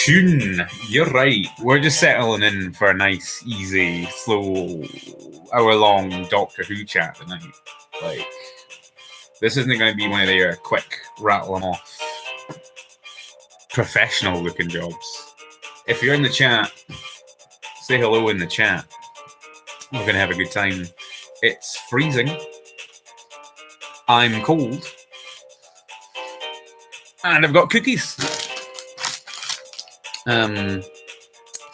tune. You're right. We're just settling in for a nice, easy, slow, hour-long Doctor Who chat tonight. Like, this isn't going to be one of their quick, rattling off, professional-looking jobs. If you're in the chat, say hello in the chat. We're going to have a good time. It's freezing. I'm cold. And I've got cookies.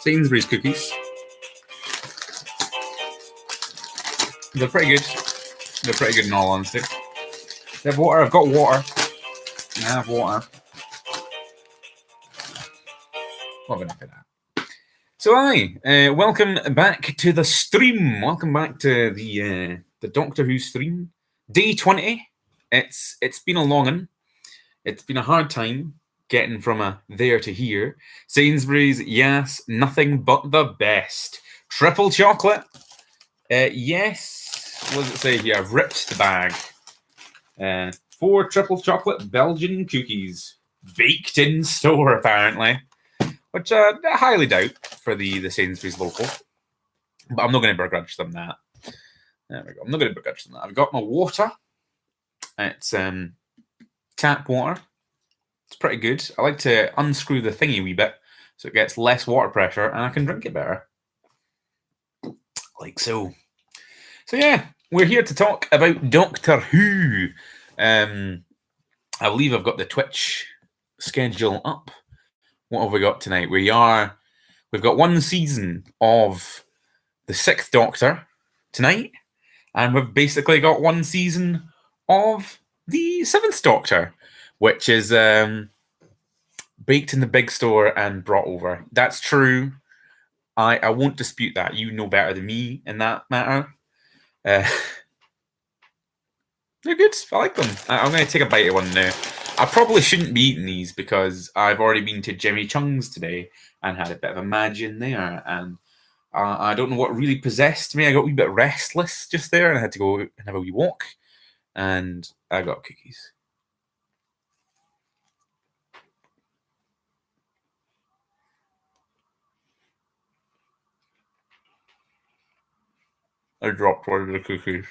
Sainsbury's cookies. They're pretty good. They're pretty good in all honesty. They have water. I've got water. I have water. What enough of that. So welcome back to the stream. Welcome back to the Doctor Who stream. Day 20. It's been a long one. It's been a hard time getting from there to here. Sainsbury's, yes, nothing but the best. Triple chocolate. Yes. What does it say here? I've ripped the bag. 4 triple chocolate Belgian cookies. Baked in store, apparently. Which I highly doubt for the Sainsbury's local. But I'm not going to begrudge them that. There we go. I'm not going to begrudge them that. I've got my water. It's tap water. It's pretty good. I like to unscrew the thingy a wee bit so it gets less water pressure and I can drink it better. Like so. So yeah, we're here to talk about Doctor Who. I believe I've got the Twitch schedule up. What have we got tonight? We've got one season of the 6th Doctor tonight, and we've basically got one season of the 7th Doctor, which is baked in the big store and brought over. That's true. I won't dispute that. You know better than me in that matter. They're good. I like them. I'm going to take a bite of one now. I probably shouldn't be eating these because I've already been to Jimmy Chung's today and had a bit of a madge in there. And I don't know what really possessed me. I got a wee bit restless just there and I had to go and have a wee walk. And I got cookies. I dropped one of the cookies.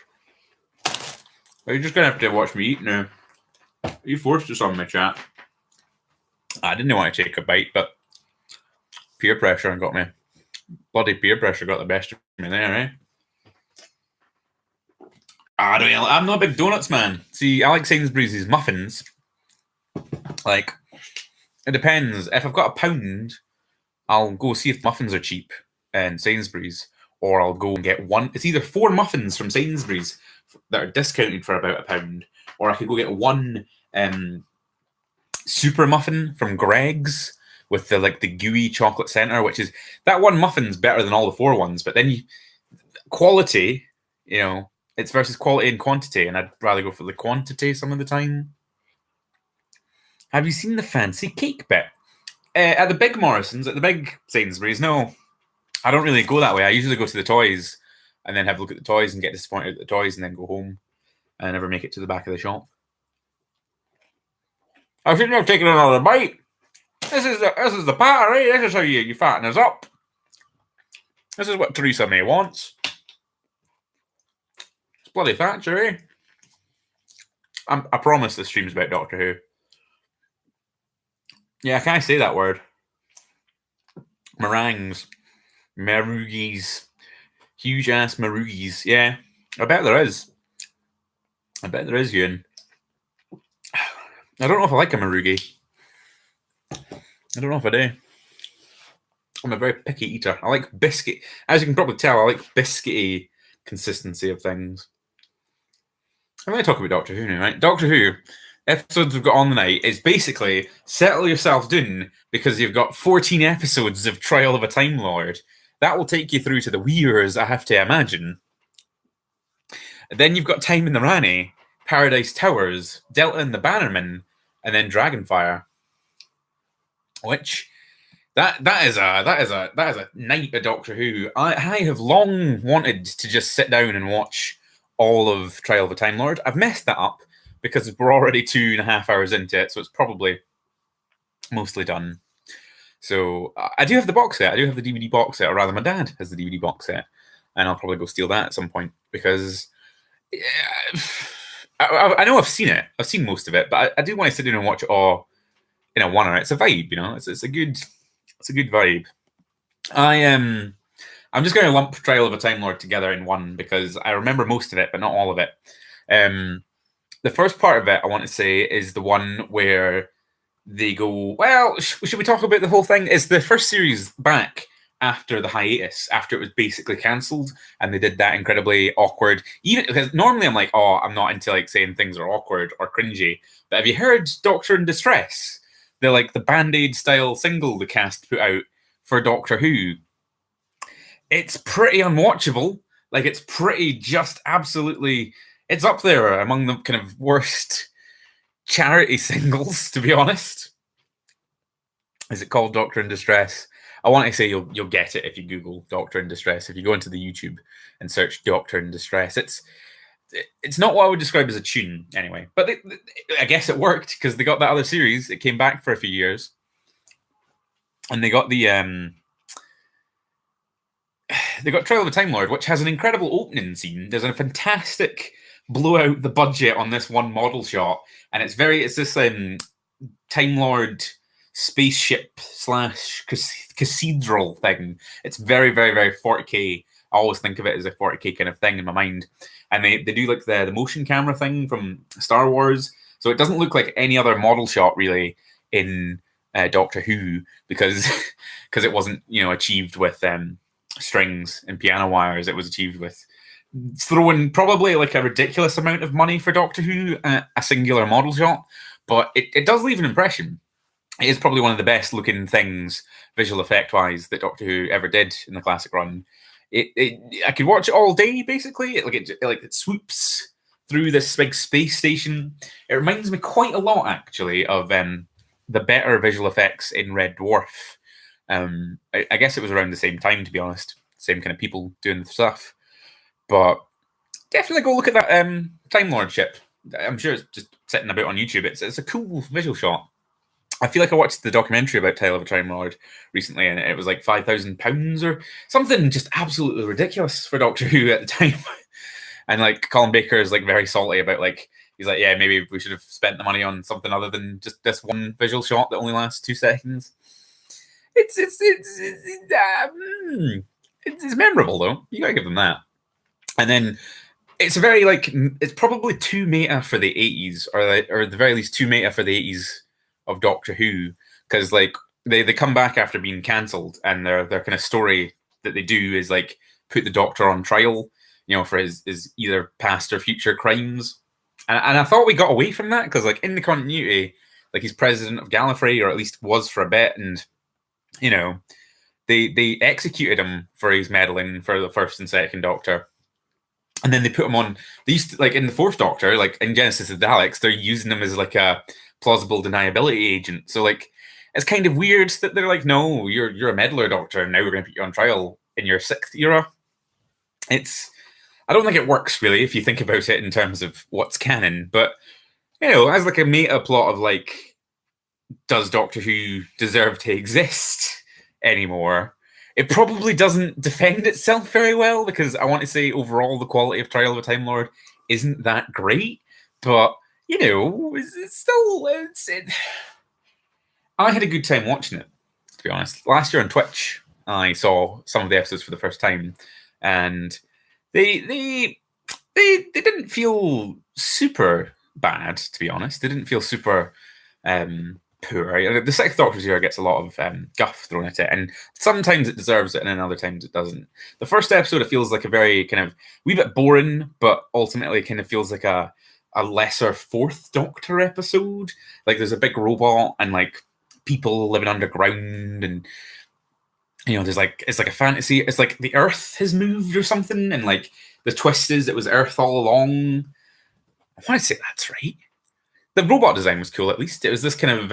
You're just going to have to watch me eat now. You forced us on my chat. I didn't want to take a bite, but peer pressure got me. Bloody peer pressure got the best of me there, eh? I'm not a big donuts man. See, I like Sainsbury's muffins. Like, it depends. If I've got £1, I'll go see if muffins are cheap in Sainsbury's, or I'll go and get one. It's either 4 muffins from Sainsbury's that are discounted for about £1, or I could go get one super muffin from Greggs with the gooey chocolate center, which is that one muffin's better than all the 4 ones. But then quality, it's versus quality and quantity, and I'd rather go for the quantity some of the time. Have you seen the fancy cake bit at the big Morrison's, at the big Sainsbury's? No, I don't really go that way. I usually go to the toys and then have a look at the toys and get disappointed at the toys and then go home and never make it to the back of the shop. I shouldn't have taken another bite. This is the party. This is how you fatten us up. This is what Theresa May wants. It's bloody Thatcher, eh? I promise the stream's about Doctor Who. Yeah, can I say that word? Meringues. Maroogies. Huge ass maroogies. Yeah, I bet there is. Ewan. I don't know if I like a maroogie. I don't know if I do. I'm a very picky eater. I like biscuit. As you can probably tell, I like biscuity consistency of things. I'm going to talk about Doctor Who now, right? Doctor Who, episodes we've got on the night is basically settle yourself down because you've got 14 episodes of Trial of a Time Lord. That will take you through to the Weirs, I have to imagine. Then you've got Time in the Rani, Paradise Towers, Delta and the Bannerman, and then Dragonfire. Which that is a night of Doctor Who. I have long wanted to just sit down and watch all of Trial of a Time Lord. I've messed that up because we're already 2.5 hours into it, so it's probably mostly done. So I do have the box set. I do have the DVD box set, or rather, my dad has the DVD box set, and I'll probably go steal that at some point because yeah, I know I've seen it. I've seen most of it, but I do want to sit down and watch it all in a one. It's a vibe, you know. It's a good vibe. I'm just going to lump Trial of a Time Lord together in one because I remember most of it, but not all of it. The first part of it, I want to say, is the one where they go, well, should we talk about the whole thing? It's the first series back after the hiatus, after it was basically cancelled, and they did that incredibly awkward. Even because normally I'm like, oh, I'm not into like saying things are awkward or cringy. But have you heard Doctor in Distress? The like the Band-Aid style single the cast put out for Doctor Who. It's pretty unwatchable. Like it's pretty just absolutely. It's up there among the kind of worst charity singles, to be honest. Is it called Doctor in Distress? I want to say you'll get it if you Google Doctor in Distress. If you go into the YouTube and search Doctor in Distress, it's not what I would describe as a tune anyway. But I guess it worked because they got that other series. It came back for a few years, and they got the Trial of a Time Lord, which has an incredible opening scene. There's a fantastic blow out the budget on this one model shot, and it's this Time Lord spaceship / cathedral thing. It's very, very, very 40k. I always think of it as a 40k kind of thing in my mind. And they do like the motion camera thing from Star Wars, so it doesn't look like any other model shot really in Doctor Who because it wasn't achieved with strings and piano wires. It was achieved with throwing probably like a ridiculous amount of money for Doctor Who at a singular model shot, but it does leave an impression. It is probably one of the best looking things, visual effect wise, that Doctor Who ever did in the classic run. I could watch it all day, basically. It swoops through this big space station. It reminds me quite a lot, actually, of the better visual effects in Red Dwarf. I guess it was around the same time, to be honest. Same kind of people doing the stuff. But definitely go look at that Time Lord ship. I'm sure it's just sitting about on YouTube. It's a cool visual shot. I feel like I watched the documentary about Tale of a Time Lord recently, and it was like £5,000 or something just absolutely ridiculous for Doctor Who at the time. And like Colin Baker is like very salty about he's like, yeah, maybe we should have spent the money on something other than just this one visual shot that only lasts 2 seconds. It's memorable though. You gotta give them that. And then it's very it's probably too meta for the 80s, or at the very least too meta for the 80s of Doctor Who, because they come back after being cancelled, and their kind of story that they do is like put the Doctor on trial, for his either past or future crimes. And I thought we got away from that because in the continuity, he's president of Gallifrey, or at least was for a bit, and they executed him for his meddling for the first and second Doctor. And then they put him on. They used to, in the fourth Doctor, in Genesis of the Daleks, they're using him as a plausible deniability agent. So it's kind of weird that they're like, no, you're a meddler, Doctor, and now we're going to put you on trial in your 6th era. I don't think it works really if you think about it in terms of what's canon. But as a meta plot of does Doctor Who deserve to exist anymore? It probably doesn't defend itself very well, because I want to say overall the quality of Trial of a Time Lord isn't that great. But it's still. I had a good time watching it, to be honest. Last year on Twitch, I saw some of the episodes for the first time, and they didn't feel super bad, to be honest. They didn't feel super poor. The 6th Doctor's here gets a lot of guff thrown at it, and sometimes it deserves it, and then other times it doesn't. The first episode, it feels like a very kind of wee bit boring, but ultimately kind of feels like a lesser 4th Doctor episode. There's a big robot and people living underground, and there's it's like a fantasy. It's like the Earth has moved or something, and the twist is it was Earth all along. I want to say that's right. The robot design was cool, at least. It was this kind of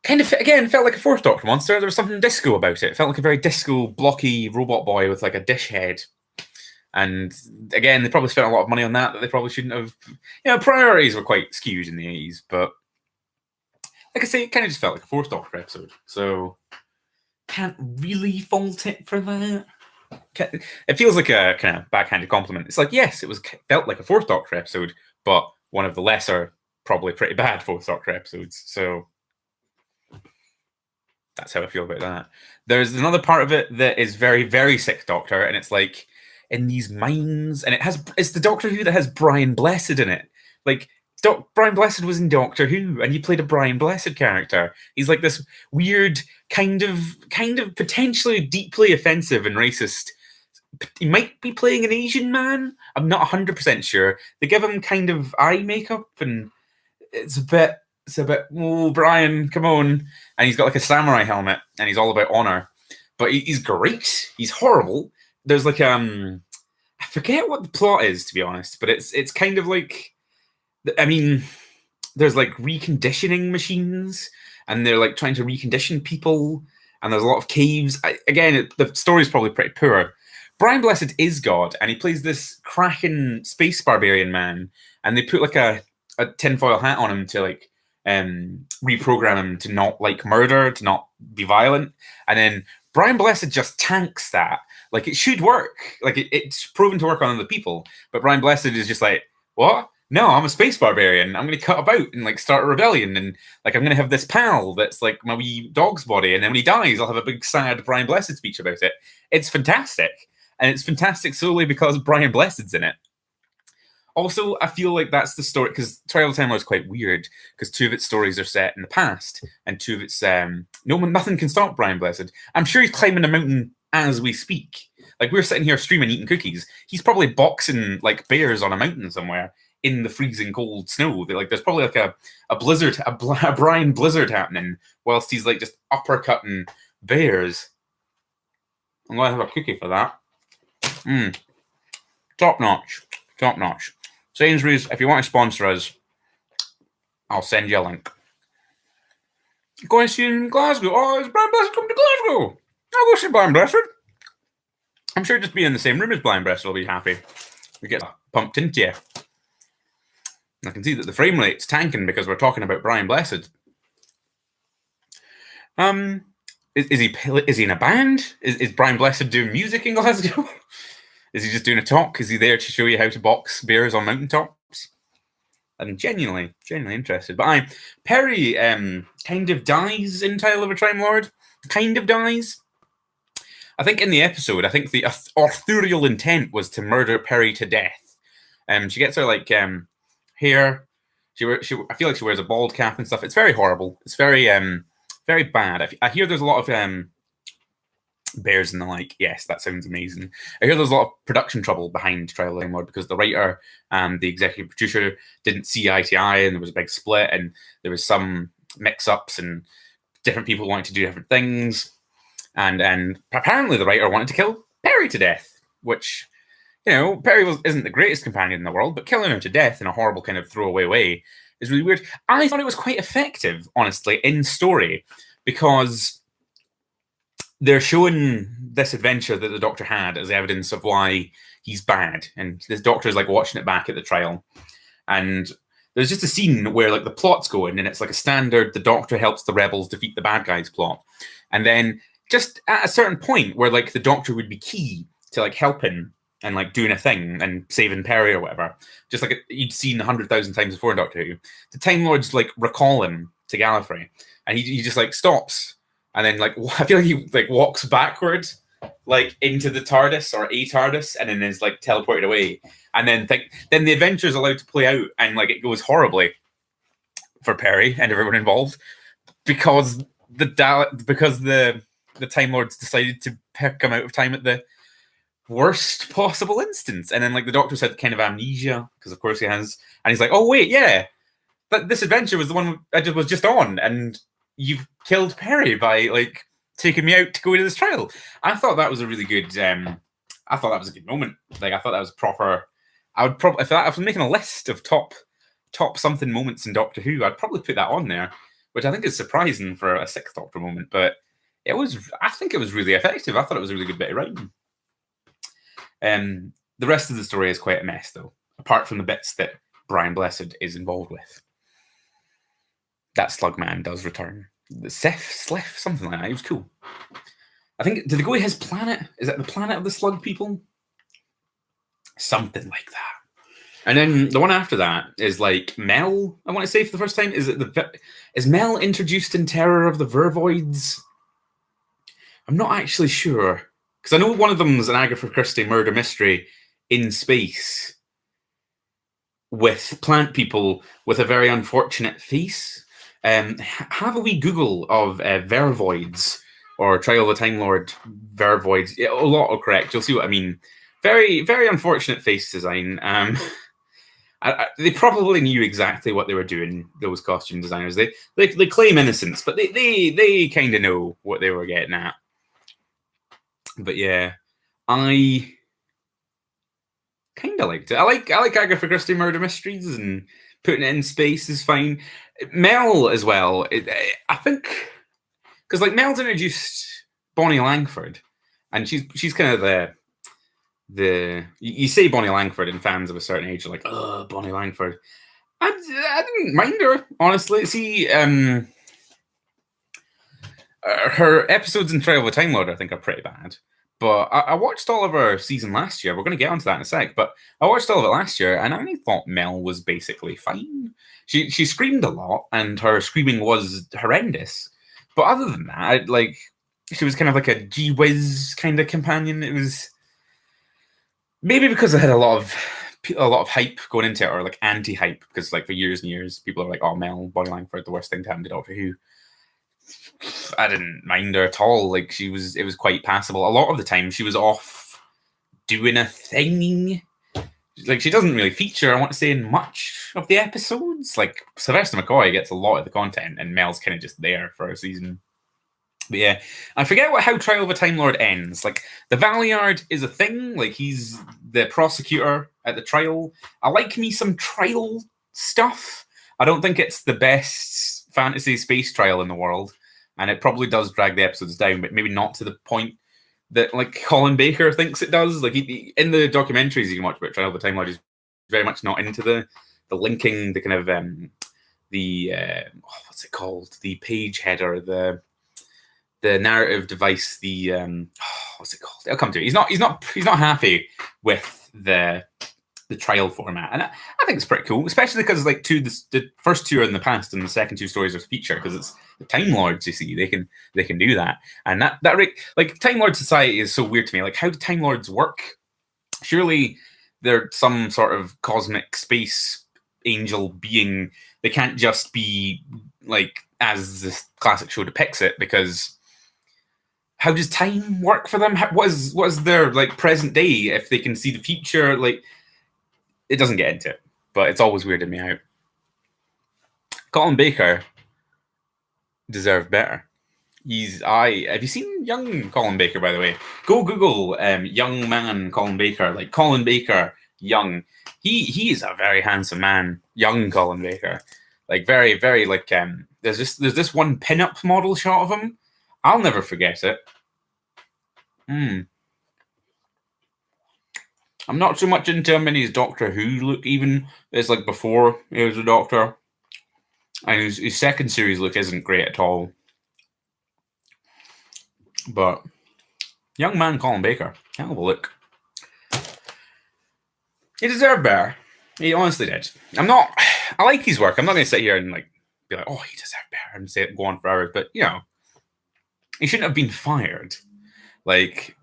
again, felt like a 4th Doctor monster. There was something disco about it. It felt like a very disco, blocky robot boy with a dish head. And again, they probably spent a lot of money on that they probably shouldn't have. Priorities were quite skewed in the 80s, but like I say, it kind of just felt like a Fourth Doctor episode. So can't really fault it for that. It feels like a kind of backhanded compliment. It's like, yes, felt like a Fourth Doctor episode, but one of the lesser, probably pretty bad Fourth Doctor episodes. So that's how I feel about that. There's another part of it that is very, very Sixth Doctor, and it's like in these mines, and it's the Doctor Who that has Brian Blessed in it. Like Brian Blessed was in Doctor Who, and he played a Brian Blessed character. He's like this weird, kind of potentially deeply offensive and racist. He might be playing an Asian man. I'm not 100% sure. They give him kind of eye makeup, and it's a bit, oh, Brian, come on. And he's got like a samurai helmet, and he's all about honor. But he's great. He's horrible. There's like, I forget what the plot is, to be honest, but it's kind of like, I mean, there's like reconditioning machines, and they're like trying to recondition people, and there's a lot of caves. The story's probably pretty poor. Brian Blessed is God, and he plays this cracking space barbarian man, and they put like a tinfoil hat on him to like reprogram him to not like murder, to not be violent, and then Brian Blessed just tanks that. Like, it should work. Like, it's proven to work on other people, but Brian Blessed is just like, what? No, I'm a space barbarian. I'm going to cut about and like start a rebellion, and like I'm going to have this pal that's like my wee dog's body, and then when he dies, I'll have a big sad Brian Blessed speech about it. It's fantastic. And it's fantastic solely because Brian Blessed's in it. Also, I feel like that's the story, because Trial of Time Lord is quite weird, because two of its stories are set in the past, and two of its nothing can stop Brian Blessed. I'm sure he's climbing a mountain as we speak. Like, we're sitting here streaming, eating cookies. He's probably boxing like bears on a mountain somewhere in the freezing cold snow. Like, there's probably like a blizzard, a Brian blizzard happening, whilst he's like just uppercutting bears. I'm gonna have a cookie for that. Top notch. Sainsbury's, if you want to sponsor us, I'll send you a link. Going to see him in Glasgow. Oh, is Brian Blessed coming to Glasgow? I'll go see Brian Blessed. I'm sure just being in the same room as Brian Blessed will be happy. We get pumped into you. I can see that the frame rate's tanking because we're talking about Brian Blessed. Is he in a band? Is Brian Blessed doing music in Glasgow? Is he just doing a talk? Is he there to show you how to box bears on mountaintops? I'm genuinely interested. But Peri kind of dies in Trial of a Time Lord. Kind of dies. I think in the episode, the authorial intent was to murder Peri to death. She gets her like hair. I feel like she wears a bald cap and stuff. It's very horrible. It's very very bad. I hear there's a lot of bears and the like. Yes, that sounds amazing. I hear there's a lot of production trouble behind Trial of Time Lord because the writer and the executive producer didn't see eye to eye, and there was a big split, and there was some mix-ups, and different people wanted to do different things, and apparently the writer wanted to kill Peri to death, which, you know, Peri isn't the greatest companion in the world, but killing her to death in a horrible kind of throwaway way is really weird. I thought it was quite effective, honestly, in story, because they're showing this adventure that the Doctor had as evidence of why he's bad, and this Doctor is like watching it back at the trial, and there's just a scene where like the plot's going, and it's like a standard the Doctor helps the rebels defeat the bad guys plot, and then just at a certain point where like the Doctor would be key to like helping and like doing a thing and saving Peri or whatever, just like you'd seen 100,000 times before in Doctor Who, the Time Lords like recall him to Gallifrey, and he just like stops. And then, like, I feel like he like walks backwards, like into the TARDIS or a TARDIS, and then is like teleported away. And then the adventure is allowed to play out, and like it goes horribly for Peri and everyone involved because the Time Lords decided to pick him out of time at the worst possible instance. And then like the Doctor's had kind of amnesia because of course he has, and he's like, oh wait, yeah, but this adventure was the one I was just on, and you've killed Peri by like taking me out to go into this trial. I thought that was a really good. I thought that was a good moment. Like I thought that was proper. I would probably, if I was making a list of top something moments in Doctor Who, I'd probably put that on there, which I think is surprising for a Sixth Doctor moment. But it was. I think it was really effective. I thought it was a really good bit of writing. The rest of the story is quite a mess, though. Apart from the bits that Brian Blessed is involved with. that Slugman does return. The Slith, something like that. It was cool. I think, did they go to his planet? Is that the planet of the Slug people? Something like that. And then the one after that is like Mel, I want to say for the first time. Is Mel introduced in Terror of the Vervoids? I'm not actually sure. Because I know one of them is an Agatha Christie murder mystery in space with plant people with a very unfortunate face. Have a wee Google of Vervoids or Trial of the Time Lord Vervoids. Yeah, a lot are correct. You'll see what I mean. Very, very unfortunate face design. They probably knew exactly what they were doing, those costume designers. They claim innocence, but they kind of know what they were getting at. But yeah, I kind of liked it. I like Agatha Christie murder mysteries, and putting it in space is fine. Mel as well. I think because like Mel's introduced Bonnie Langford, and she's kind of you say Bonnie Langford, and fans of a certain age are like, oh, Bonnie Langford. I didn't mind her, honestly. See, her episodes in Trial of the Time Lord, I think, are pretty bad. But I watched all of her season last year. We're going to get onto that in a sec. But I watched all of it last year, and I only thought Mel was basically fine. She screamed a lot, and her screaming was horrendous. But other than that, like, she was kind of like a gee whiz kind of companion. It was maybe because I had a lot of hype going into it, or like anti-hype, because like for years and years, people are like, "Oh, Mel, Bonnie Langford, the worst thing to happen to Doctor Who." I didn't mind her at all. Like it was quite passable. A lot of the time, she was off doing a thing. Like she doesn't really feature, I want to say, in much of the episodes. Like Sylvester McCoy gets a lot of the content, and Mel's kind of just there for a season. But yeah, I forget how Trial of a Time Lord ends. Like the Valeyard is a thing. Like he's the prosecutor at the trial. I like me some trial stuff. I don't think it's the best fantasy space trial in the world, and it probably does drag the episodes down, but maybe not to the point that like Colin Baker thinks it does. Like he in the documentaries you can watch about Trial of the Time Lord, he's very much not into the linking, the kind of what's it called? The page header, the narrative device, the what's it called? I'll come to it. He's not happy with the trial format, and I think it's pretty cool, especially because like the first two are in the past, and the second two stories are feature because it's the Time Lords. You see, they can do that, and that like Time Lord society is so weird to me. Like, how do Time Lords work? Surely they're some sort of cosmic space angel being. They can't just be like as this classic show depicts it, because how does time work for them? What is their like present day if they can see the future? Like, it doesn't get into it, but it's always weirded me out. Colin Baker deserved better. Have you seen young Colin Baker, by the way? Go Google young man Colin Baker, like Colin Baker young. He is a very handsome man, young Colin Baker. Like very, very like there's this one pin-up model shot of him. I'll never forget it. I'm not so much into him in his Doctor Who look, even as like before he was a Doctor. And his second series look isn't great at all. But young man Colin Baker, hell of a look. He deserved better. He honestly did. I like his work. I'm not going to sit here and like be like, oh, he deserved better, and say it, go on for hours. But, you know, he shouldn't have been fired. Like,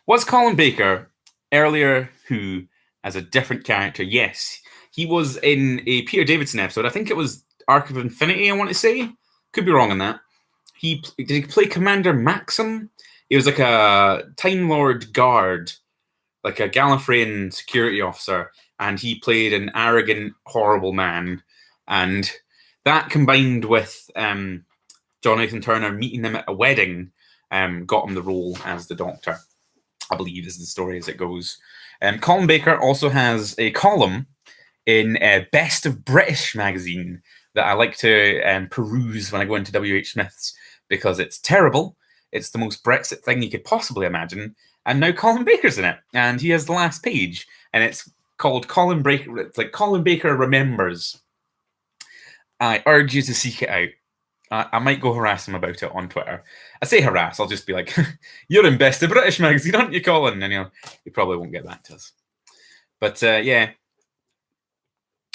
was Colin Baker earlier Who as a different character? Yes. He was in a Peter Davison episode. I think it was Arc of Infinity, I want to say. Could be wrong on that. Did he play Commander Maxim? He was like a Time Lord guard, like a Gallifreyan security officer, and he played an arrogant, horrible man. And that combined with John Nathan Turner meeting him at a wedding got him the role as the Doctor, I believe is the story as it goes. Colin Baker also has a column in Best of British magazine that I like to peruse when I go into W.H. Smith's, because it's terrible. It's the most Brexit thing you could possibly imagine. And now Colin Baker's in it, and he has the last page, and it's called Colin Baker. It's like Colin Baker Remembers. I urge you to seek it out. I might go harass him about it on Twitter. I say harass, I'll just be like, you're in Best of British magazine, aren't you, Colin? And he probably won't get back to us. But yeah,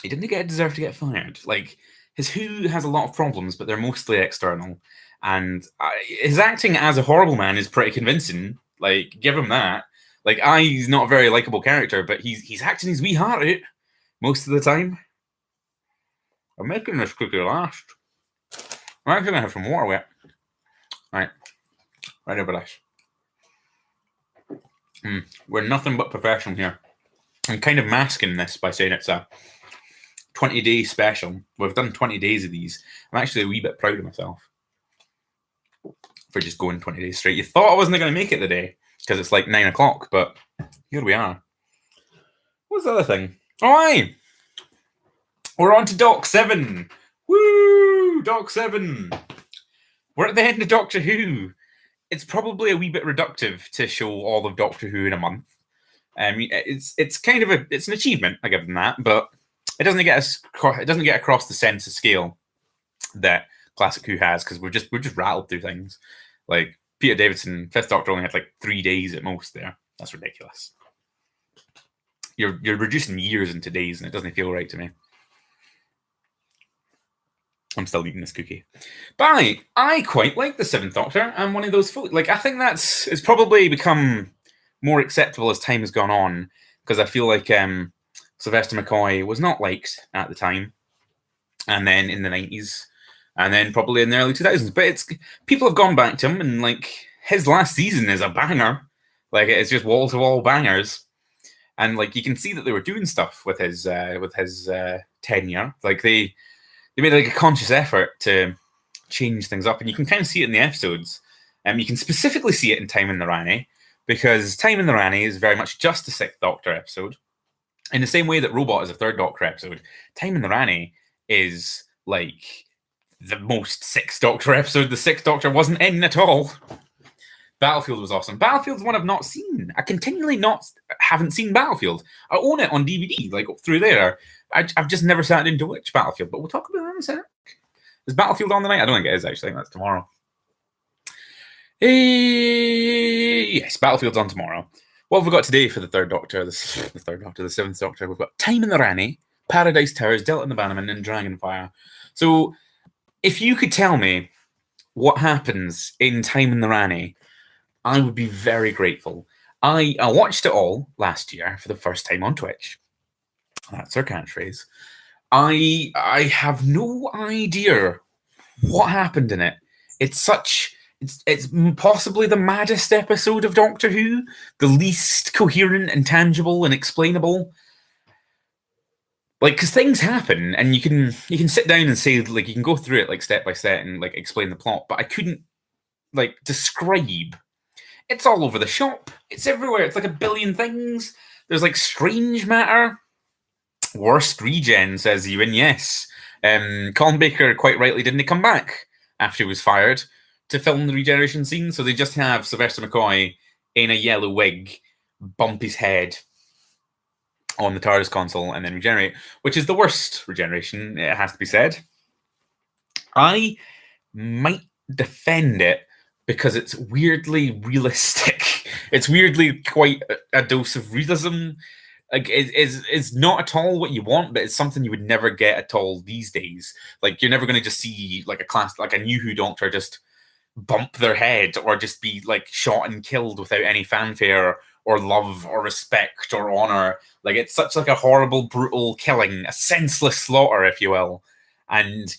he didn't deserve to get fired. Like, his Who has a lot of problems, but they're mostly external. And his acting as a horrible man is pretty convincing. Like, give him that. Like, he's not a very likable character, but he's acting his wee heart out most of the time. I'm making this cookie last. I'm actually going to have some water with it. Right over this. We're nothing but professional here. I'm kind of masking this by saying it's a 20-day special. We've done 20 days of these. I'm actually a wee bit proud of myself for just going 20 days straight. You thought I wasn't going to make it the day because it's like 9 o'clock, but here we are. What's the other thing? Oh, aye! We're on to Doc 7. Woo! Doc 7. We're at the end of Doctor Who. It's probably a wee bit reductive to show all of Doctor Who in a month. It's kind of it's an achievement, I give them that, but it doesn't get across the sense of scale that Classic Who has, because we're just rattled through things. Like Peter Davison, Fifth Doctor only had like 3 days at most there. That's ridiculous. You're reducing years into days, and it doesn't feel right to me. I'm still eating this cookie. But I quite like the Seventh Doctor. I'm one of those folks. Like, I think it's probably become more acceptable as time has gone on, because I feel like Sylvester McCoy was not liked at the time, and then in the 90s, and then probably in the early 2000s. But people have gone back to him, and like his last season is a banger. Like, it's just wall to wall bangers, and like you can see that they were doing stuff with his tenure. Like they made like a conscious effort to change things up, and you can kind of see it in the episodes. You can specifically see it in Time in the Rani, because Time in the Rani is very much just a Sixth Doctor episode. In the same way that Robot is a Third Doctor episode, Time in the Rani is like the most Sixth Doctor episode the Sixth Doctor wasn't in at all. Battlefield was awesome. Battlefield's one I've not seen. I continually haven't seen Battlefield. I own it on DVD, like through there. I've just never sat in to watch Battlefield, but we'll talk about that in a sec. Is Battlefield on the night? I don't think it is, actually. I think that's tomorrow. Yes, Battlefield's on tomorrow. What have we got today for the Third Doctor, the Seventh Doctor? We've got Time in the Rani, Paradise Towers, Delta and the Bannerman, and Dragonfire. So, if you could tell me what happens in Time in the Rani, I would be very grateful. I watched it all last year for the first time on Twitch. That's our catchphrase. I have no idea what happened in it. It's possibly the maddest episode of Doctor Who, the least coherent and tangible and explainable. Like, because things happen, and you can sit down and say, like, you can go through it like step by step and like explain the plot, but I couldn't like describe. It's all over the shop. It's everywhere. It's like a billion things. There's like strange matter. Worst regen, says Ewan. Yes. Colin Baker quite rightly didn't come back after he was fired to film the regeneration scene, so they just have Sylvester McCoy in a yellow wig bump his head on the TARDIS console and then regenerate, which is the worst regeneration, it has to be said. I might defend it because it's weirdly realistic. It's weirdly quite a dose of realism. Like, it's not at all what you want, but it's something you would never get at all these days. Like, you're never going to just see like a New Who Doctor just bump their head or just be like shot and killed without any fanfare or love or respect or honor. Like, it's such like a horrible, brutal killing, a senseless slaughter, if you will. And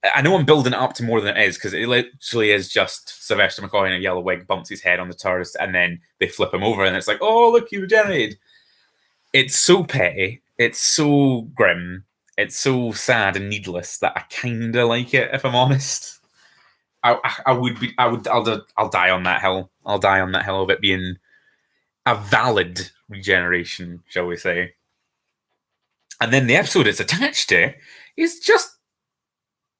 I know I'm building it up to more than it is, because it literally is just Sylvester McCoy in a yellow wig bumps his head on the TARDIS, and then they flip him over, and it's like, oh, look, he regenerated. It's so petty. It's so grim. It's so sad and needless that I kind of like it, if I'm honest. I'll die on that hill. I'll die on that hill of it being a valid regeneration, shall we say. And then the episode it's attached to is just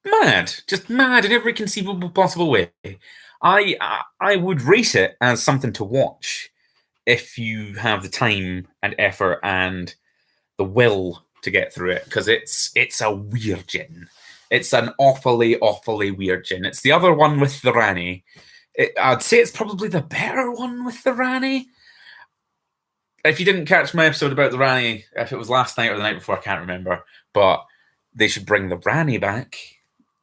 mad in every conceivable possible way. I would rate it as something to watch if you have the time and effort and the will to get through it, because it's a weird gin. It's an awfully, awfully weird gin. It's the other one with the Rani. I'd say it's probably the better one with the Rani. If you didn't catch my episode about the Rani, if it was last night or the night before, I can't remember. But they should bring the Rani back.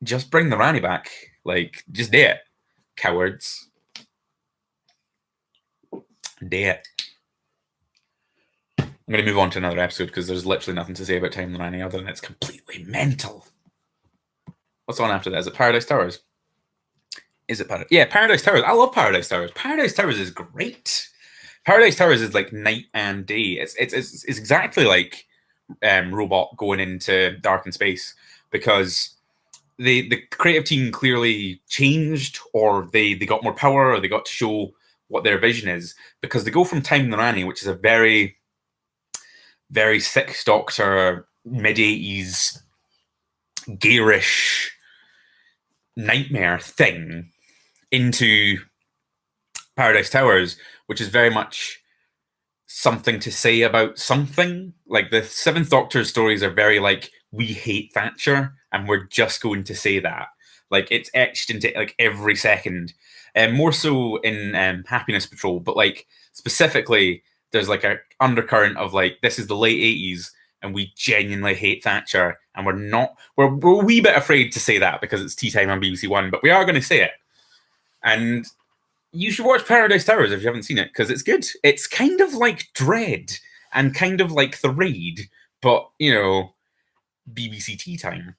Just bring the Rani back. Like, just do it. Cowards. Do it. I'm going to move on to another episode because there's literally nothing to say about Time the Rani other than it's completely mental. What's on after that? Is it Paradise Towers? Is it Paradise? Yeah, Paradise Towers. I love Paradise Towers. Paradise Towers is great. Paradise Towers is like night and day. It's exactly like Robot going into Dark in Space, because the creative team clearly changed, or they got more power, or they got to show what their vision is, because they go from Time the Rani, which is a very, very Sixth Doctor, mid-80s, garish nightmare thing, into Paradise Towers, which is very much something to say about something. Like, the Seventh Doctor's stories are very like, we hate Thatcher and we're just going to say that. Like, it's etched into like every second. More so in Happiness Patrol, but like specifically there's like a undercurrent of like, this is the late 80s and we genuinely hate Thatcher, and we're a wee bit afraid to say that because it's tea time on BBC One, but we are going to say it. And you should watch Paradise Towers if you haven't seen it, because it's good. It's kind of like Dread and kind of like The Raid, but, you know, BBC tea time.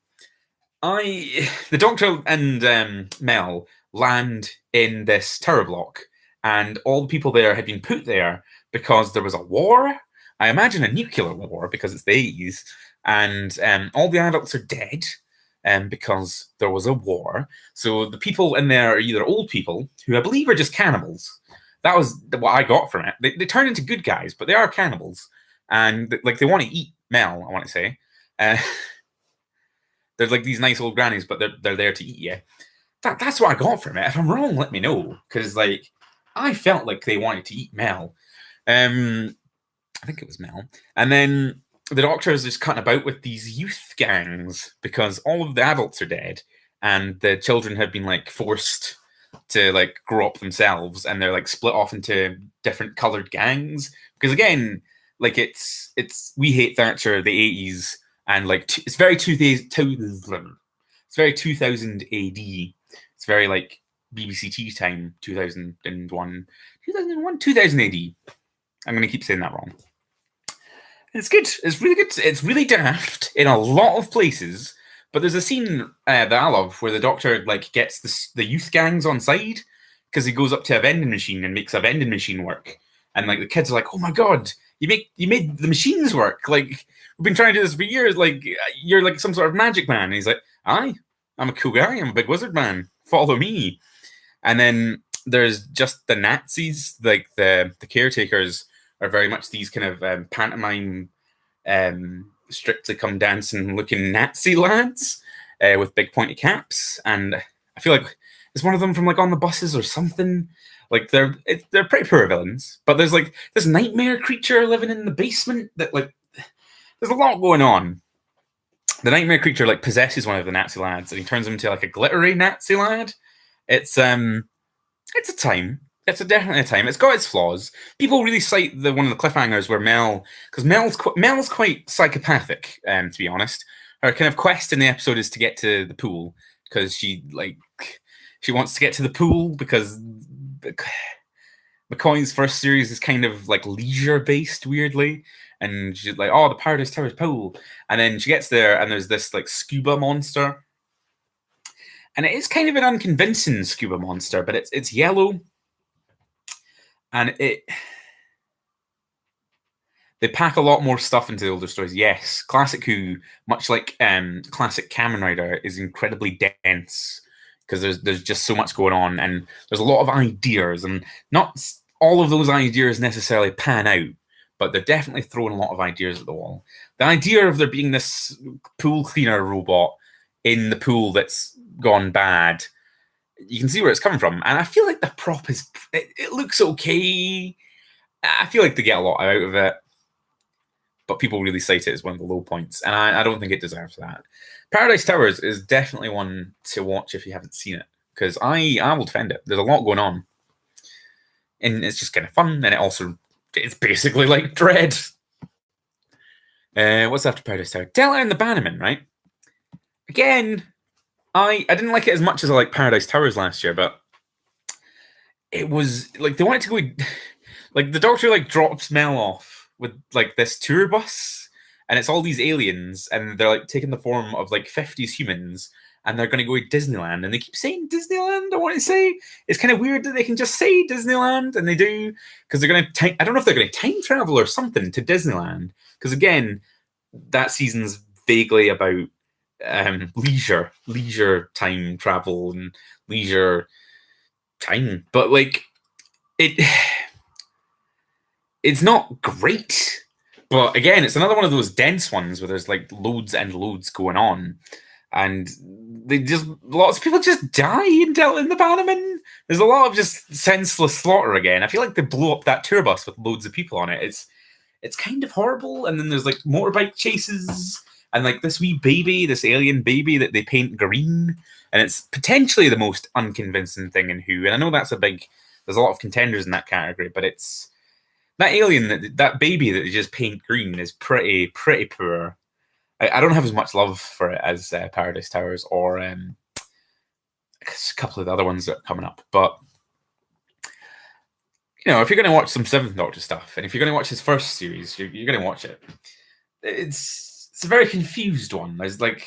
The Doctor and Mel land in this tower block, and all the people there had been put there because there was a war. I imagine a nuclear war, because it's the 80s, and all the adults are dead because there was a war. So the people in there are either old people, who I believe are just cannibals. That was what I got from it. They turn into good guys, but they are cannibals. And like, they want to eat Mel, I want to say. There's like these nice old grannies, but they're there to eat you. That's what I got from it. If I'm wrong, let me know, because like, I felt like they wanted to eat Mel. I think it was Mel. And then the Doctor is just cutting about with these youth gangs, because all of the adults are dead and the children have been like forced to like grow up themselves, and they're like split off into different colored gangs. Because again, like, it's we hate Thatcher, the 80s, and like it's very 2000 AD. It's very like BBC tea time, 2001 AD. I'm going to keep saying that wrong. It's good. It's really good. It's really daft in a lot of places. But there's a scene that I love where the Doctor like gets the youth gangs on side, because he goes up to a vending machine and makes a vending machine work. And like, the kids are like, "Oh my god, you made the machines work! Like, we've been trying to do this for years. Like, you're like some sort of magic man." And he's like, "Aye, I'm a cool guy. I'm a big wizard man. Follow me." And then there's just the Nazis, like the caretakers are very much these kind of pantomime, Strictly Come Dancing looking Nazi lads with big pointy caps. And I feel like it's one of them from like On the Buses or something. Like, they're pretty poor villains, but there's like this nightmare creature living in the basement that, like, there's a lot going on. The nightmare creature like possesses one of the Nazi lads, and he turns him into like a glittery Nazi lad. It's a time. It's definitely a time. It's got its flaws. People really cite one of the cliffhangers where because Mel's quite psychopathic, to be honest. Her kind of quest in the episode is to get to the pool, because she wants to get to the pool because McCoy's first series is kind of like leisure based, weirdly, and she's like, "Oh, the Paradise Towers pool," and then she gets there and there's this like scuba monster, and it is kind of an unconvincing scuba monster, but it's yellow. And they pack a lot more stuff into the older stories. Yes, Classic Who, much like classic Kamen Rider, is incredibly dense, because there's just so much going on, and there's a lot of ideas, and not all of those ideas necessarily pan out, but they're definitely throwing a lot of ideas at the wall. The idea of there being this pool cleaner robot in the pool that's gone bad, you can see where it's coming from. And I feel like the prop it looks okay. I feel like they get a lot out of it. but people really cite it as one of the low points, and I don't think it deserves that. Paradise Towers is definitely one to watch if you haven't seen it, because I will defend it. There's a lot going on, and it's just kind of fun, and it's basically like Dread. What's after Paradise Tower? Delta and the Bannerman, right? Again, I didn't like it as much as I liked Paradise Towers last year, but it was like they wanted to go like the Doctor like drops Mel off with like this tour bus, and it's all these aliens, and they're like taking the form of like 50s humans, and they're going to go to Disneyland, and they keep saying Disneyland. I want to say it's kind of weird that they can just say Disneyland, and they do, because they're going to I don't know if they're going to time travel or something to Disneyland, because again, that season's vaguely about leisure time travel and leisure time, but like it's not great. But again, it's another one of those dense ones where there's like loads and loads going on, and lots of people just die in Delta and the Bannerman. There's a lot of just senseless slaughter again. I feel like they blow up that tour bus with loads of people on it. It's kind of horrible. And then there's like motorbike chases, and like this wee baby, this alien baby that they paint green, and it's potentially the most unconvincing thing in Who. And I know there's a lot of contenders in that category, but it's that alien, that baby that they just paint green is pretty poor. I don't have as much love for it as Paradise Towers or a couple of the other ones that are coming up. But you know, if you're going to watch some Seventh Doctor stuff, and if you're going to watch his first series, you're going to watch it. It's a very confused one. There's like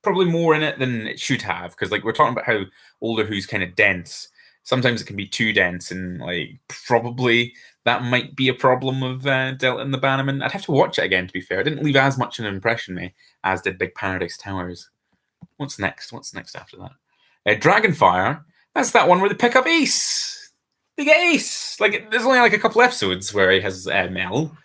probably more in it than it should have, because like we're talking about how Older Who's kind of dense. Sometimes it can be too dense, and like probably that might be a problem of Delta and the Bannerman. I'd have to watch it again, to be fair. It didn't leave as much an impression me as did Big Paradise Towers. What's next? What's next after that? Dragonfire. That's that one where they pick up Ace. They get Ace. Like there's only like a couple episodes where he has Mel,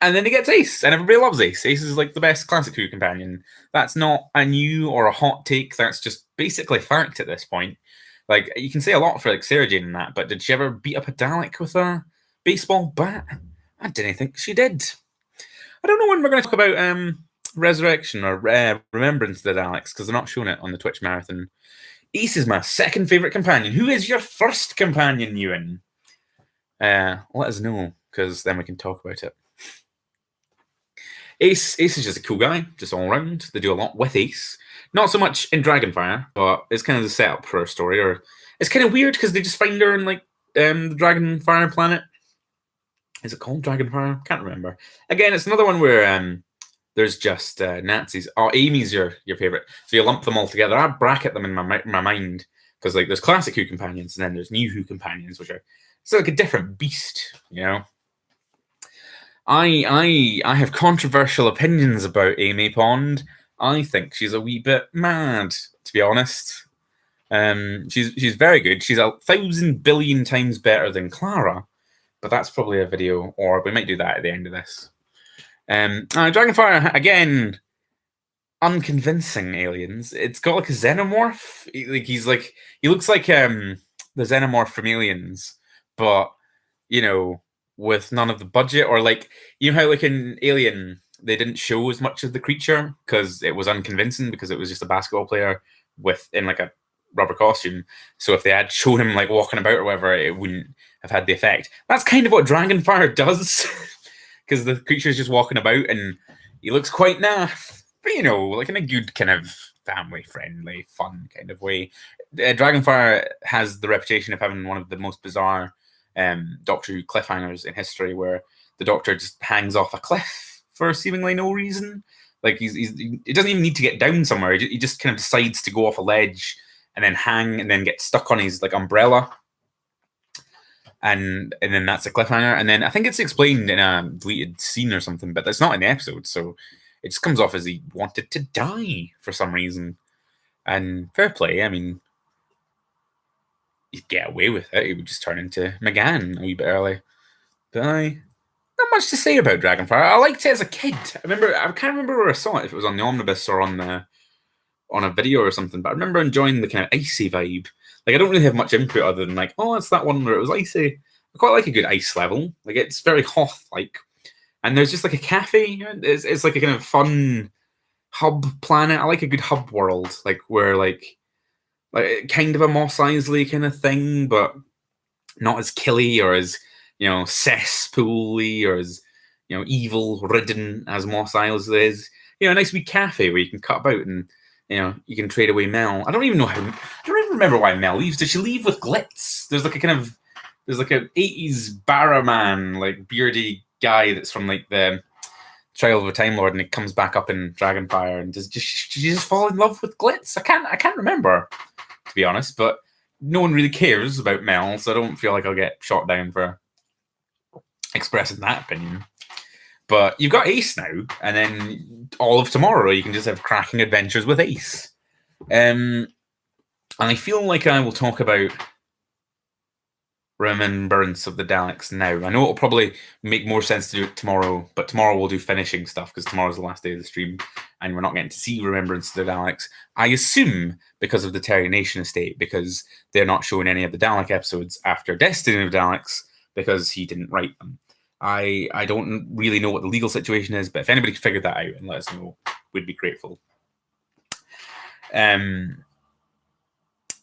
and then he gets Ace, and everybody loves Ace. Ace is like the best classic Who companion. That's not a new or a hot take. That's just basically fact at this point. Like, you can say a lot for, like, Sarah Jane and that, but did she ever beat up a Dalek with a baseball bat? I didn't think she did. I don't know when we're going to talk about Resurrection or Remembrance of the Daleks, because they're not showing it on the Twitch Marathon. Ace is my second favourite companion. Who is your first companion, Ewan? Let us know, because then we can talk about it. Ace is just a cool guy, just all around. They do a lot with Ace. Not so much in Dragonfire, but it's kind of the setup for a story. Or it's kind of weird because they just find her in like the Dragonfire planet. Is it called Dragonfire? Can't remember. Again, it's another one where there's just Nazis. Oh, Amy's your favorite. So you lump them all together. I bracket them in my mind because like there's classic Who companions and then there's new Who companions, which are it's like a different beast, you know. I have controversial opinions about Amy Pond. I think she's a wee bit mad, to be honest. She's very good. She's 1,000 billion times better than Clara, but that's probably a video, or we might do that at the end of this. Dragonfire, again, unconvincing aliens. It's got like a xenomorph. He looks like the xenomorph from Aliens, but you know, with none of the budget, or like you know how like in Alien they didn't show as much of the creature because it was unconvincing because it was just a basketball player in like a rubber costume. So if they had shown him like walking about or whatever, it wouldn't have had the effect. That's kind of what Dragonfire does because the creature's just walking about and he looks quite naff, but you know, like in a good kind of family-friendly, fun kind of way. Dragonfire has the reputation of having one of the most bizarre Doctor Who cliffhangers in history, where the Doctor just hangs off a cliff for seemingly no reason. Like he doesn't even need to get down somewhere. He just kind of decides to go off a ledge and then hang and then get stuck on his like umbrella. And then that's a cliffhanger. And then I think it's explained in a deleted scene or something, but that's not in the episode. So it just comes off as he wanted to die for some reason. And fair play. I mean, he'd get away with it. He would just turn into McGann a wee bit early. But not much to say about Dragonfire. I liked it as a kid. I can't remember where I saw it, if it was on the omnibus or on a video or something, but I remember enjoying the kind of icy vibe. Like, I don't really have much input other than like, oh, it's that one where it was icy. I quite like a good ice level. Like, it's very Hoth-like. and there's just like a cafe. It's like a kind of fun hub planet. I like a good hub world, like where like kind of a Mos Eisley kind of thing, but not as killy or as cesspool-y or as evil ridden as Mos Eisley is. A nice wee cafe where you can cut about and you can trade away Mel. I don't even remember why Mel leaves. Did she leave with Glitz? There's like an 80s barraman, like beardy guy that's from like the Trial of a Time Lord, and he comes back up in Dragonfire, and did she just fall in love with Glitz? I can't remember, to be honest, but no one really cares about Mel, so I don't feel like I'll get shot down for expressing that opinion. But you've got Ace now, and then all of tomorrow you can just have cracking adventures with Ace. And I feel like I will talk about Remembrance of the Daleks now. I know it'll probably make more sense to do it tomorrow, but tomorrow we'll do finishing stuff because tomorrow's the last day of the stream and we're not getting to see Remembrance of the Daleks. I assume because of the Terry Nation estate, because they're not showing any of the Dalek episodes after Destiny of Daleks because he didn't write them. I don't really know what the legal situation is, but if anybody could figure that out and let us know, we'd be grateful.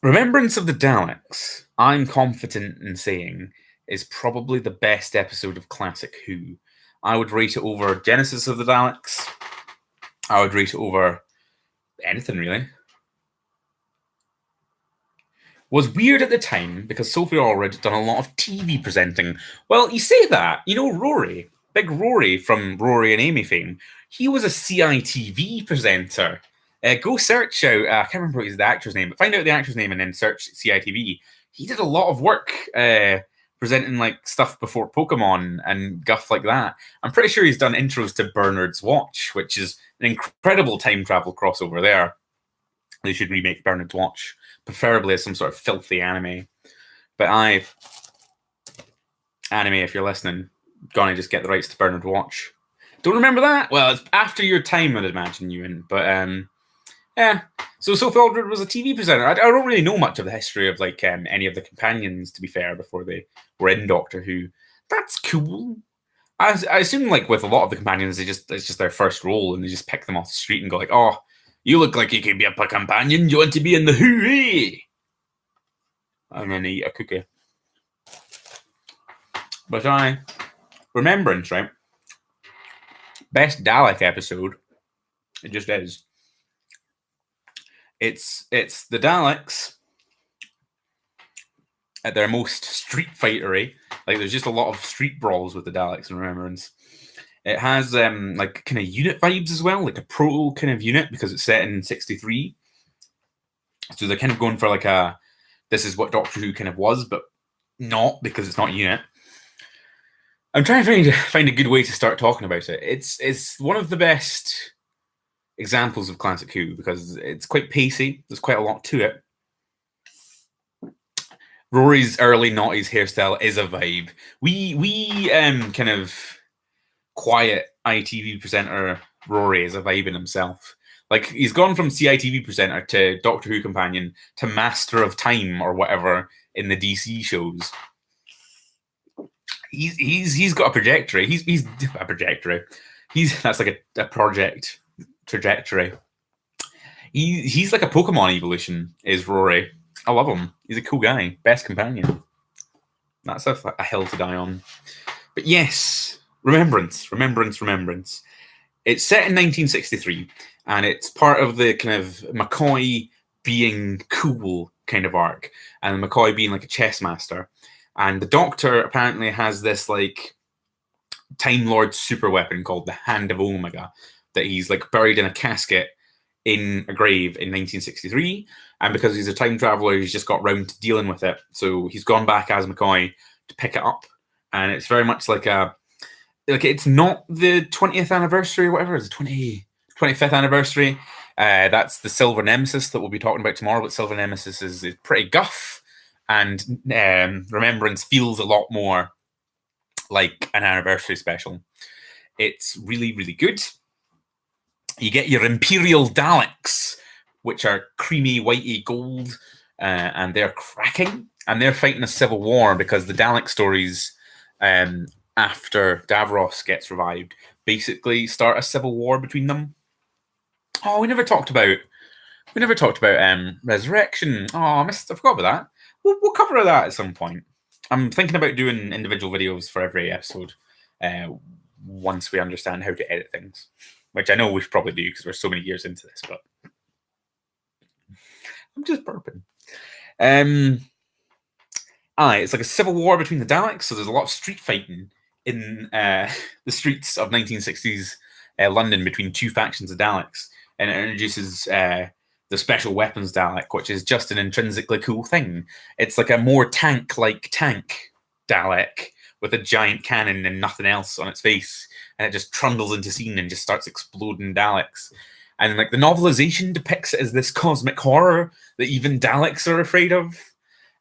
Remembrance of the Daleks, I'm confident in saying, is probably the best episode of Classic Who. I would rate it over Genesis of the Daleks. I would rate it over anything, really. Was weird at the time because Sophie Allred had done a lot of TV presenting. Well, you say that. Rory, big Rory from Rory and Amy fame, he was a CITV presenter. Go search out, I can't remember what is the actor's name, but find out the actor's name and then search CITV. He did a lot of work presenting like stuff before Pokemon and guff like that. I'm pretty sure he's done intros to Bernard's Watch, which is an incredible time travel crossover there. They should remake Bernard's Watch, preferably as some sort of filthy anime. But anime, if you're listening, gonna just get the rights to Bernard's Watch. Don't remember that? Well, it's after your time, I'd imagine you in. But yeah. So Sophie Aldred was a TV presenter. I don't really know much of the history of like any of the companions, to be fair, before they were in Doctor Who. That's cool. I assume like with a lot of the companions, it's just their first role, and they just pick them off the street and go like, "Oh, you look like you could be a companion. You want to be in the Who, eh?" And then they eat a cookie. But Remembrance, right? Best Dalek episode. It just is. It's the Daleks at their most street fightery. Like there's just a lot of street brawls with the Daleks in Remembrance. It has like kind of unit vibes as well, like a proto kind of unit because it's set in 63. So they're kind of going for like this is what Doctor Who kind of was, but not because it's not unit. I'm trying to find a good way to start talking about it. It's one of the best examples of Classic Who because it's quite pacey. There's quite a lot to it. Rory's early noughties hairstyle is a vibe. We kind of quiet ITV presenter Rory is a vibe in himself. Like he's gone from CITV presenter to Doctor Who companion to Master of Time or whatever in the DC shows. He's got a trajectory. He's a trajectory. That's like a project trajectory. He's like a Pokemon evolution. Is Rory? I love him. He's a cool guy. Best companion. That's a hill to die on. But yes, Remembrance. It's set in 1963, and it's part of the kind of McCoy being cool kind of arc, and McCoy being like a chess master. And the Doctor apparently has this like Time Lord super weapon called the Hand of Omega that he's like buried in a casket in a grave in 1963. And because he's a time traveler, he's just got round to dealing with it. So he's gone back as McCoy to pick it up. And it's very much like it's not the 20th anniversary or whatever. It's the 25th anniversary. That's the Silver Nemesis that we'll be talking about tomorrow. But Silver Nemesis is pretty guff. And Remembrance feels a lot more like an anniversary special. It's really, really good. You get your Imperial Daleks, which are creamy, whitey gold, and they're cracking. And they're fighting a civil war because the Dalek stories after Davros gets revived, basically start a civil war between them. Oh, we never talked about Resurrection. Oh, I forgot about that. We'll cover that at some point. I'm thinking about doing individual videos for every episode once we understand how to edit things, which I know we should probably do because we're so many years into this, but I'm just burping. It's like a civil war between the Daleks, so there's a lot of street fighting in the streets of 1960s London between two factions of Daleks, and it introduces the special weapons Dalek, which is just an intrinsically cool thing. It's like a more tank-like tank Dalek with a giant cannon and nothing else on its face, and it just trundles into scene and just starts exploding Daleks. And like the novelization depicts it as this cosmic horror that even Daleks are afraid of.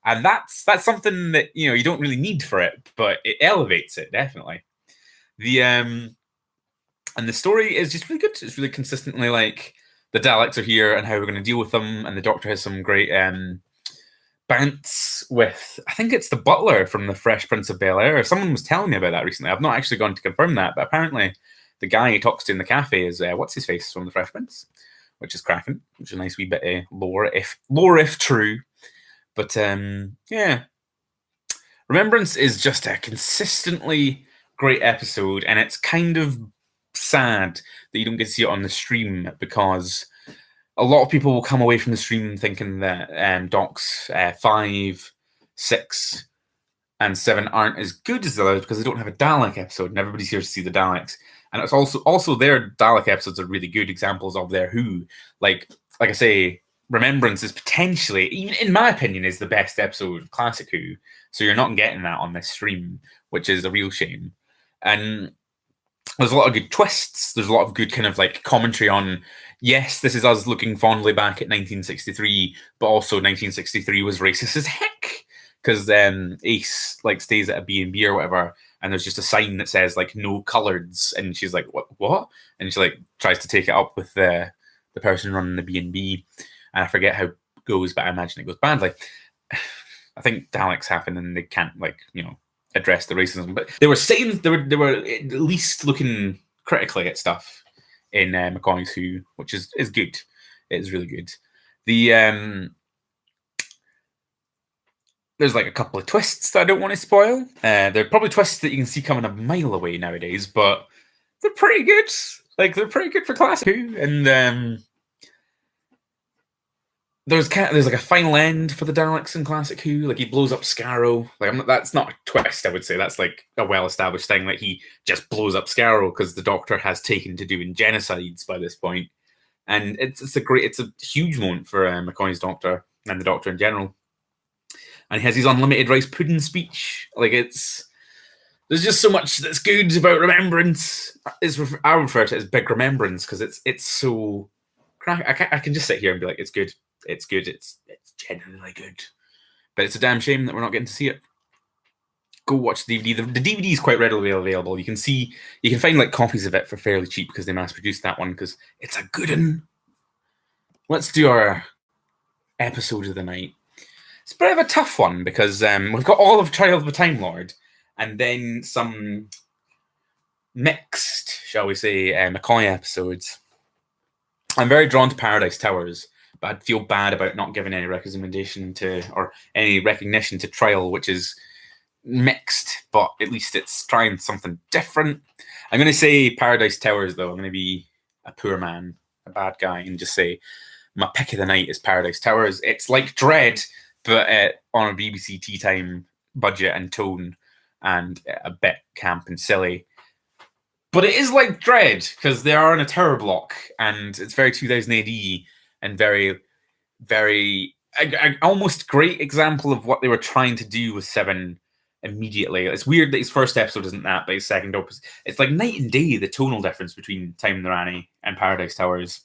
And that's something that you don't really need for it, but it elevates it definitely. And the story is just really good. It's really consistently like the Daleks are here and how we're going to deal with them. And the Doctor has some great bants with, I think it's the butler from the Fresh Prince of Bel-Air. Someone was telling me about that recently. I've not actually gone to confirm that, but apparently the guy he talks to in the cafe is what's his face from the Fresh Prince, which is cracking, which is a nice wee bit of lore if true. But yeah, Remembrance is just a consistently great episode, and it's kind of sad that you don't get to see it on the stream because a lot of people will come away from the stream thinking that Docs 5, 6, and 7 aren't as good as the others because they don't have a Dalek episode, and everybody's here to see the Daleks. And it's also their Dalek episodes are really good examples of their Who. Like I say, Remembrance is potentially, even in my opinion, is the best episode of Classic Who. So you're not getting that on this stream, which is a real shame. And there's a lot of good twists. There's a lot of good kind of like commentary on, yes, this is us looking fondly back at 1963, but also 1963 was racist as heck because Ace like stays at a B&B or whatever, and there's just a sign that says like no coloreds, and she's like, what? And she like tries to take it up with the person running the B&B. And I forget how it goes, but I imagine it goes badly. I think Daleks happen and they can't, address the racism. But they were saying they were at least looking critically at stuff in McCoy's Who, which is good. It is really good. There's like a couple of twists that I don't want to spoil. They're probably twists that you can see coming a mile away nowadays, but they're pretty good. Like they're pretty good for Classic Who, and there's like a final end for the Daleks in Classic Who. Like he blows up Scarrow. Like that's not a twist, I would say. That's like a well-established thing. Like he just blows up Scarrow because the Doctor has taken to doing genocides by this point. And it's a huge moment for McCoy's Doctor and the Doctor in general. And he has his unlimited rice pudding speech. Like there's just so much that's good about Remembrance. I refer to it as Big Remembrance because it's so I can just sit here and be like, it's good. It's good. It's genuinely good. But it's a damn shame that we're not getting to see it. Go watch the DVD. The DVD is quite readily available. You can find like copies of it for fairly cheap because they mass produced that one because it's a good one. Let's do our episode of the night. It's a bit of a tough one because we've got all of Trial of the Time Lord and then some mixed, shall we say, McCoy episodes. I'm very drawn to Paradise Towers, but I'd feel bad about not giving any recognition to Trial, which is mixed, but at least it's trying something different. I'm going to say Paradise Towers, though. I'm going to be a poor man, a bad guy, and just say my pick of the night is Paradise Towers. It's like Dread, but on a BBC tea time budget and tone, and a bit camp and silly. But it is like Dread, because they are in a tower block, and it's very 2000 AD, and very, very, almost great example of what they were trying to do with 7 immediately. It's weird that his first episode isn't that, but his second opus, it's like night and day, the tonal difference between Time in the Rani and Paradise Towers.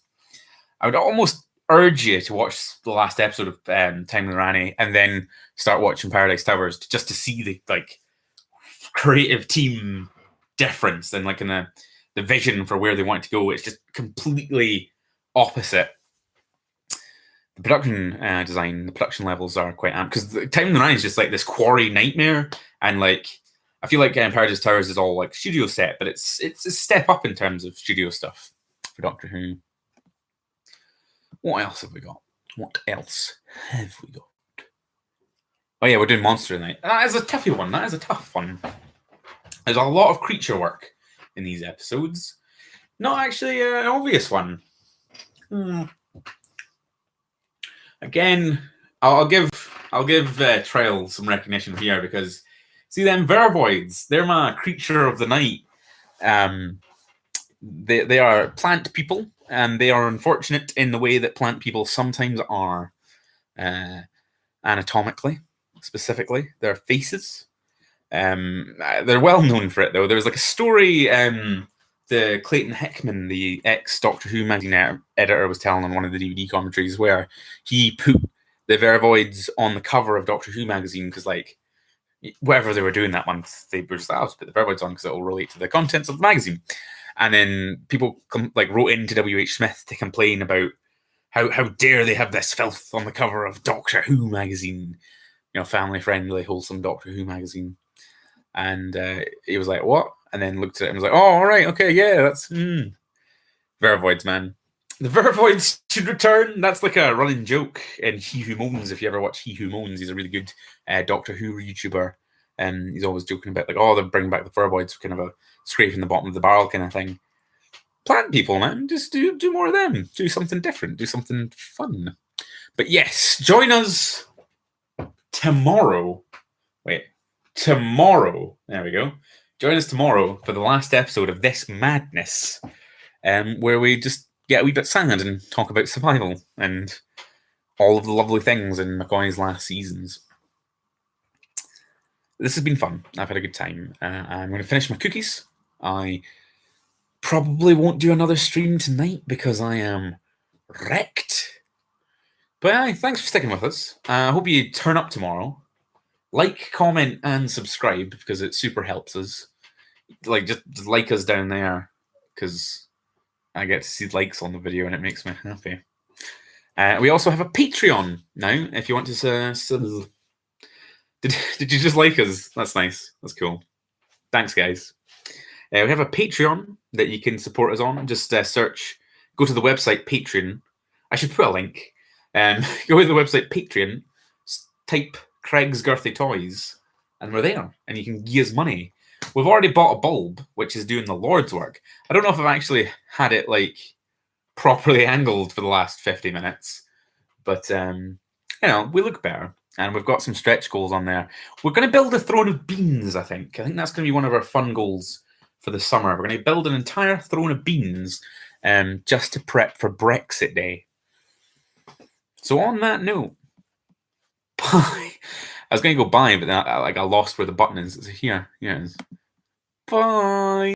I would almost urge you to watch the last episode of Time in the Rani and then start watching Paradise Towers just to see the creative team difference and in the vision for where they want to go. It's just completely opposite. The production design, the production levels are quite amped because Time in the Rani is just like this quarry nightmare, and I feel like Paradise Towers is all like studio set, but it's a step up in terms of studio stuff for Doctor Who. What else have we got? What else have we got? Oh yeah, we're doing Monster Night. That is a toughy one. That is a tough one. There's a lot of creature work in these episodes. Not actually an obvious one. Again, I'll give Trail some recognition here because see them Vervoids. They're my creature of the night. They are plant people, and they are unfortunate in the way that plant people sometimes are, anatomically, specifically their faces. They're well known for it though. There was like a story. The Clayton Hickman, the ex-Doctor Who magazine editor, was telling on one of the DVD commentaries where he put the Vervoids on the cover of Doctor Who magazine because, like, whatever they were doing that month, they were just like, I'll just put the Vervoids on because it will relate to the contents of the magazine. And then people wrote into W.H. Smith to complain about how dare they have this filth on the cover of Doctor Who magazine, family-friendly, wholesome Doctor Who magazine. And he was like, what? And then looked at it and was like, oh, all right, okay, yeah, that's... Vervoids, man. The Vervoids should return. That's like a running joke in He Who Moans. If you ever watch He Who Moans, he's a really good Doctor Who YouTuber. And he's always joking about, they're bringing back the Vervoids, kind of a scraping the bottom of the barrel kind of thing. Plant people, man. Just do more of them. Do something different. Do something fun. But yes, join us tomorrow. Tomorrow. There we go. Join us tomorrow for the last episode of This Madness, where we just get a wee bit sad and talk about survival and all of the lovely things in McCoy's last seasons. This has been fun. I've had a good time. I'm going to finish my cookies. I probably won't do another stream tonight because I am wrecked. But thanks for sticking with us. I hope you turn up tomorrow. Like, comment, and subscribe because it super helps us. Just like us down there because I get to see likes on the video and it makes me happy. We also have a Patreon now if you want to... Did you just like us? That's nice. That's cool. Thanks, guys. We have a Patreon that you can support us on. Just go to the website Patreon. I should put a link. Go to the website Patreon, type Craig's Girthy Toys, and we're there. And you can give us money. We've already bought a bulb, which is doing the Lord's work. I don't know if I've actually had it properly angled for the last 50 minutes, but we look better. And we've got some stretch goals on there. We're going to build a throne of beans, I think. I think that's going to be one of our fun goals for the summer. We're going to build an entire throne of beans just to prep for Brexit Day. So on that note, bye. I was going to go bye, but then I lost where the button is. It's here. Yeah, it is. Bye.